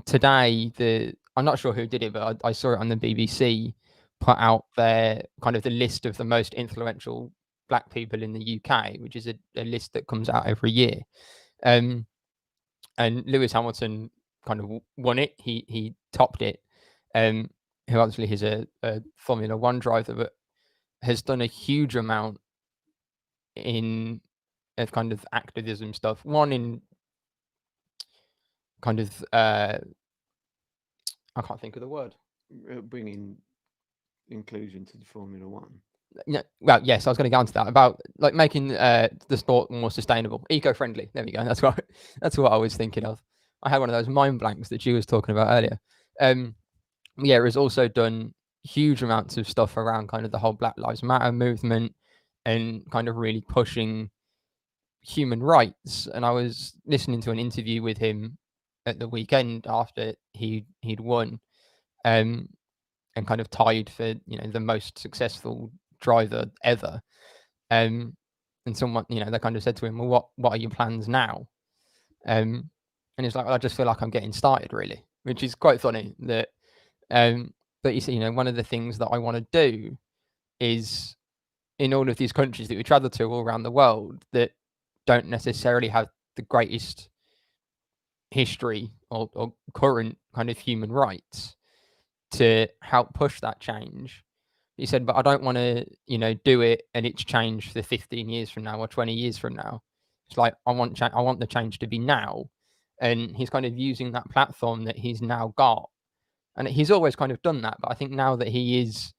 today, I'm not sure who did it, but I saw it on the BBC, put out their kind of the list of the most influential Black people in the UK, which is a list that comes out every year. And Lewis Hamilton kind of won it. He topped it. Who obviously is a Formula One driver, but has done a huge amount of kind of activism stuff. One in kind of I can't think of the word. Bringing inclusion to the Formula One. Yeah, well, yes, I was going to go on to that, about like making the sport more sustainable, eco-friendly. There we go. That's what I was thinking of. I had one of those mind blanks that you was talking about earlier. Yeah, it has also done huge amounts of stuff around kind of the whole Black Lives Matter movement and kind of really pushing human rights. And I was listening to an interview with him at the weekend after he'd won, and kind of tied for the most successful driver ever. And someone they kind of said to him, well, what are your plans now? And it's like, well, I just feel like I'm getting started, really, which is quite funny. That but you see, one of the things that I want to do is, in all of these countries that we travel to all around the world that don't necessarily have the greatest history or current kind of human rights, to help push that change. He said, but I don't want to, do it and it's changed for 15 years from now or 20 years from now. It's like, I want the change to be now. And he's kind of using that platform that he's now got. And he's always kind of done that. But I think now that he is,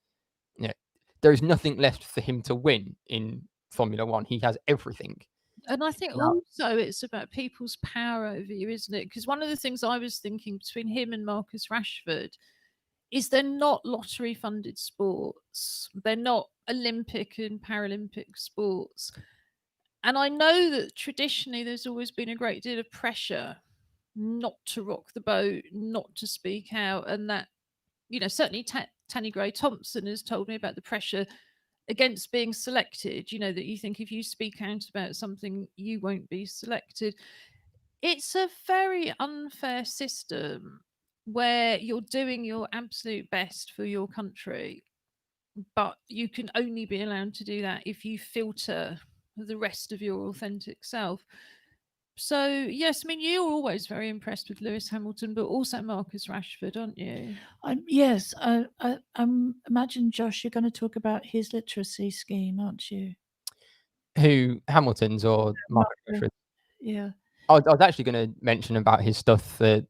there is nothing left for him to win in Formula One. He has everything. And I think also it's about people's power over you, isn't it? Because one of the things I was thinking between him and Marcus Rashford is they're not lottery funded sports. They're not Olympic and Paralympic sports. And I know that traditionally there's always been a great deal of pressure not to rock the boat, not to speak out. And that, certainly Tanni Gray-Thompson has told me about the pressure against being selected, that you think if you speak out about something, you won't be selected. It's a very unfair system where you're doing your absolute best for your country, but you can only be allowed to do that if you filter the rest of your authentic self. So, yes, I mean, you're always very impressed with Lewis Hamilton, but also Marcus Rashford, aren't you? Yes. I imagine, Josh, you're going to talk about his literacy scheme, aren't you? Who, Hamilton's or Marcus Rashford? Yeah. I was actually going to mention about his stuff for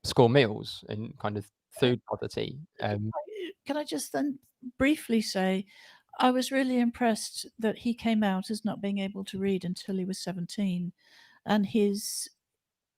school meals and kind of food poverty. Can I just then briefly say, I was really impressed that he came out as not being able to read until he was 17, and his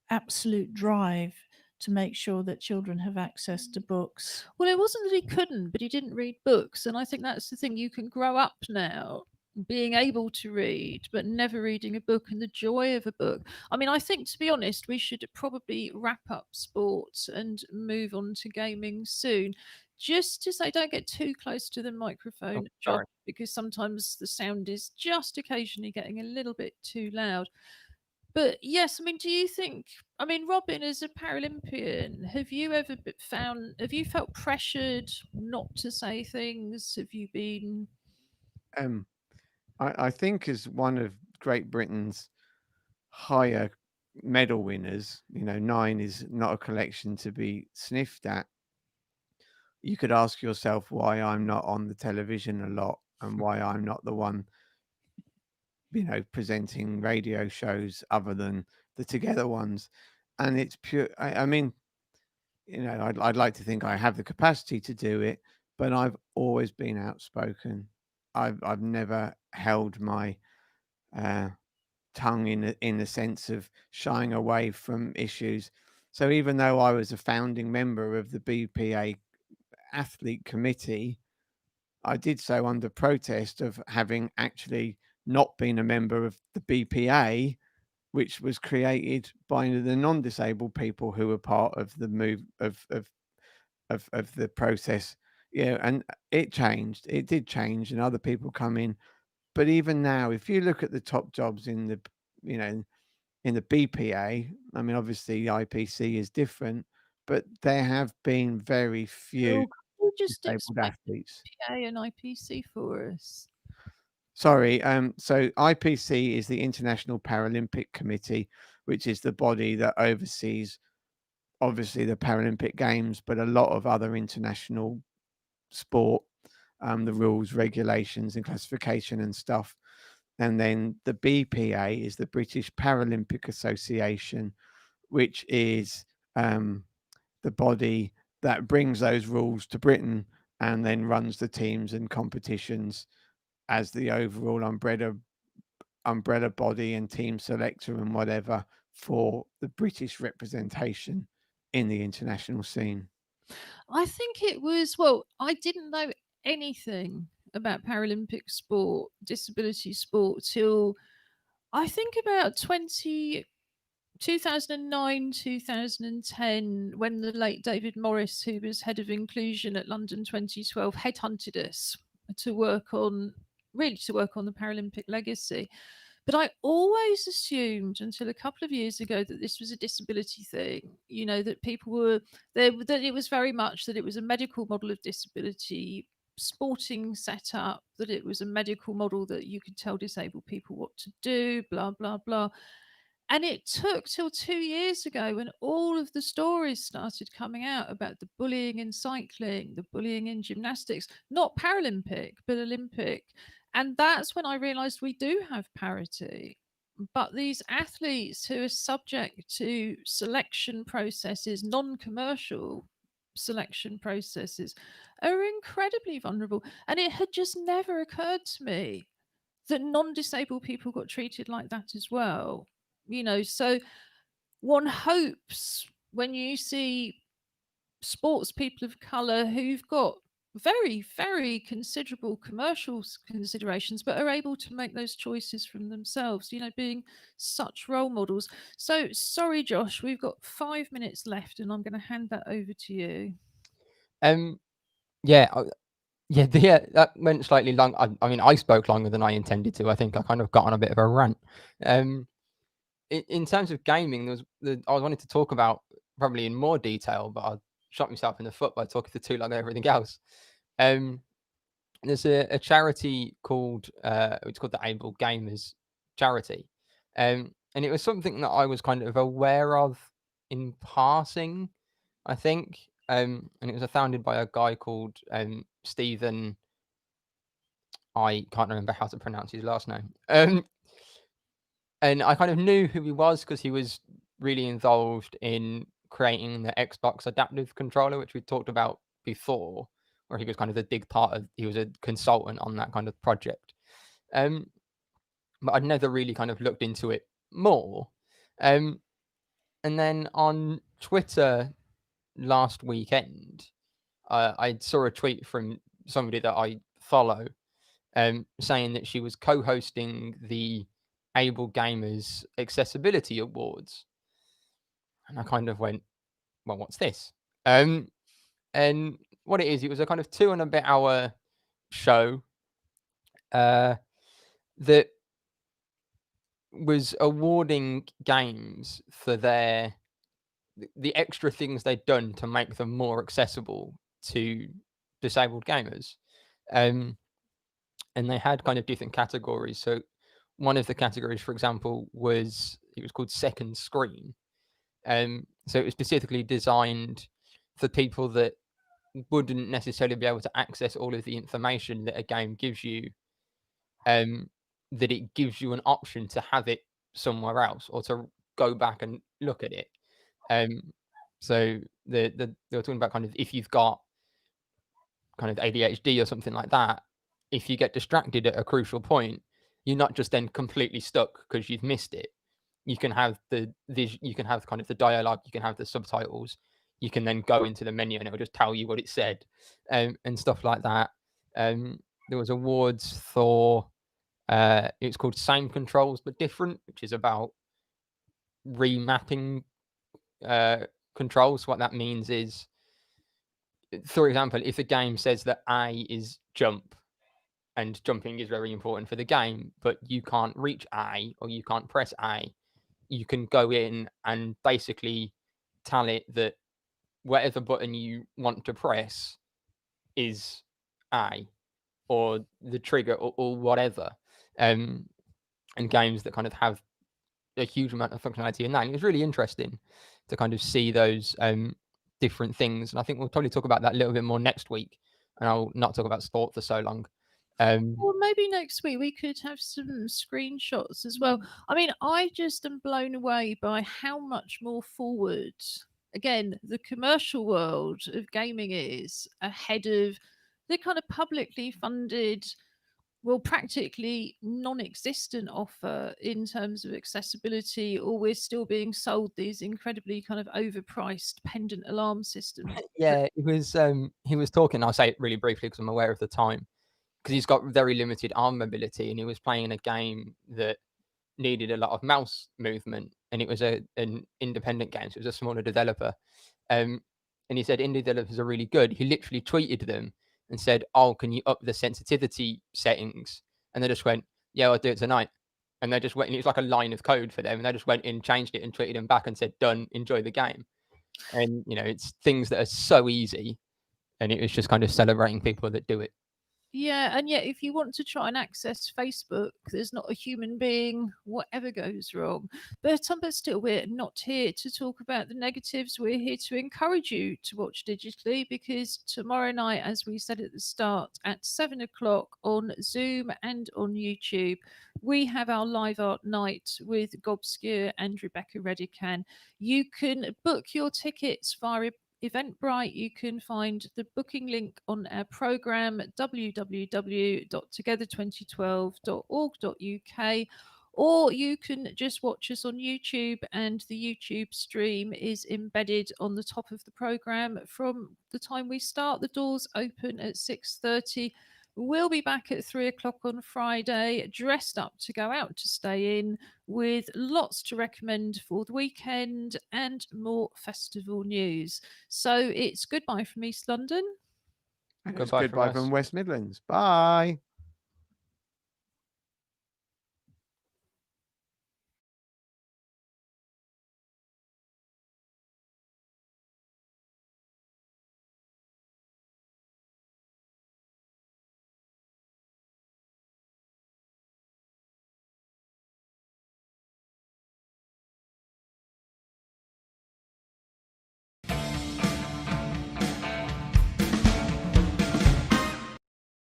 absolute drive to make sure that children have access to books. Well, it wasn't that he couldn't, but he didn't read books. And I think that's the thing. You can grow up now being able to read, but never reading a book, and the joy of a book. I mean, I think, to be honest, we should probably wrap up sports and move on to gaming soon. Just to say, don't get too close to the microphone, Josh, because sometimes the sound is just occasionally getting a little bit too loud. But yes, I mean, do you think, I mean, Robin, as a Paralympian, have you felt pressured not to say things? Have you been? I think as one of Great Britain's higher medal winners, 9 is not a collection to be sniffed at. You could ask yourself why I'm not on the television a lot and why I'm not the one, presenting radio shows other than the Together ones. And it's pure. I mean, I'd like to think I have the capacity to do it, but I've always been outspoken. I've never held my tongue in the sense of shying away from issues. So even though I was a founding member of the BPA athlete committee, I did so under protest of having actually not been a member of the BPA, which was created by the non-disabled people who were part of the move of the process. And it changed. It did change, and other people come in. But even now, if you look at the top jobs in the, in the BPA, I mean, obviously the IPC is different, but there have been very few disabled athletes. IPA and IPC for us. Sorry. So IPC is the International Paralympic Committee, which is the body that oversees, obviously, the Paralympic Games, but a lot of other international sport, the rules, regulations, and classification and stuff. And then the BPA is the British Paralympic Association, which is the body that brings those rules to Britain and then runs the teams and competitions as the overall umbrella body and team selector and whatever for the British representation in the international scene. I think it was, well, I didn't know anything about Paralympic sport, disability sport, till I think about 2009, 2010, when the late David Morris, who was head of inclusion at London 2012, headhunted us to work on the Paralympic legacy. But I always assumed until a couple of years ago that this was a disability thing, that people were there, that it was very much that it was a medical model of disability, sporting setup, that it was a medical model that you could tell disabled people what to do, blah, blah, blah. And it took till 2 years ago when all of the stories started coming out about the bullying in cycling, the bullying in gymnastics, not Paralympic, but Olympic. And that's when I realized we do have parity. But these athletes who are subject to selection processes, non-commercial selection processes, are incredibly vulnerable. And it had just never occurred to me that non-disabled people got treated like that as well. So one hopes when you see sports people of color who've got very, very considerable commercial considerations, but are able to make those choices from themselves, being such role models. So sorry, Josh, we've got 5 minutes left and I'm going to hand that over to you. Yeah, that went slightly long. I mean, I spoke longer than I intended to. I think I kind of got on a bit of a rant. In terms of gaming, I wanted to talk about probably in more detail, but I shot myself in the foot by talking for too long and everything else. There's a charity called it's called the Ablegamers charity, and it was something that I was kind of aware of in passing, I think. And it was founded by a guy called Stephen. I can't remember how to pronounce his last name. And I kind of knew who he was because he was really involved in creating the Xbox adaptive controller, which we talked about before, where he was kind of a big part of. He was a consultant on that kind of project. But I'd never really kind of looked into it more. And then on Twitter last weekend, I saw a tweet from somebody that I follow saying that she was co-hosting the Ablegamers Accessibility Awards. And I kind of went, well, what's this? And what it is, it was a kind of 2.5-hour show that was awarding games for the extra things they'd done to make them more accessible to disabled gamers. And they had kind of different categories. So one of the categories, for example, was called second screen. So it was specifically designed for people that wouldn't necessarily be able to access all of the information that a game gives you. That it gives you an option to have it somewhere else or to go back and look at it. So they were talking about kind of if you've got kind of ADHD or something like that, if you get distracted at a crucial point, you're not just then completely stuck because you've missed it. You can have you can have kind of the dialogue, you can have the subtitles, you can then go into the menu and it will just tell you what it said, and stuff like that. There was awards for it's called Same Controls But Different, which is about remapping controls. What that means is, for example, if a game says that A is jump and jumping is very important for the game, but you can't reach A or you can't press A, you can go in and basically tell it that whatever button you want to press is A or the trigger or whatever. And games that kind of have a huge amount of functionality in that. And it was really interesting to kind of see those different things. And I think we'll probably talk about that a little bit more next week. And I'll not talk about sport for so long. Well, maybe next week we could have some screenshots as well. I mean, I just am blown away by how much more forward, again, the commercial world of gaming is ahead of the kind of publicly funded, well, practically non-existent offer in terms of accessibility, or we're still being sold these incredibly kind of overpriced pendant alarm systems. Yeah, he was talking, I'll say it really briefly because I'm aware of the time, because he's got very limited arm mobility and he was playing a game that needed a lot of mouse movement, and it was an independent game, so it was a smaller developer. And he said indie developers are really good. He literally tweeted them and said, "Oh, can you up the sensitivity settings?" And they just went, "Yeah, I'll do it tonight." And they just went, and it was like a line of code for them, and they just went in, changed it, and tweeted them back and said, "Done. Enjoy the game." And it's things that are so easy, and it was just kind of celebrating people that do it. Yeah, and yet if you want to try and access Facebook, there's not a human being, whatever goes wrong. But still, we're not here to talk about the negatives. We're here to encourage you to watch digitally, because tomorrow night, as we said at the start, at 7 o'clock on Zoom and on YouTube, we have our live art night with Gobscure and Rebecca Redican. You can book your tickets via Eventbrite. You can find the booking link on our programme, www.together2012.org.uk, or you can just watch us on YouTube, and the YouTube stream is embedded on the top of the programme from the time we start. The doors open at 6:30. We'll be back at 3 o'clock on Friday, dressed up to go out to stay in, with lots to recommend for the weekend and more festival news. So it's goodbye from East London. And it's Goodbye from goodbye us. from West Midlands. Bye.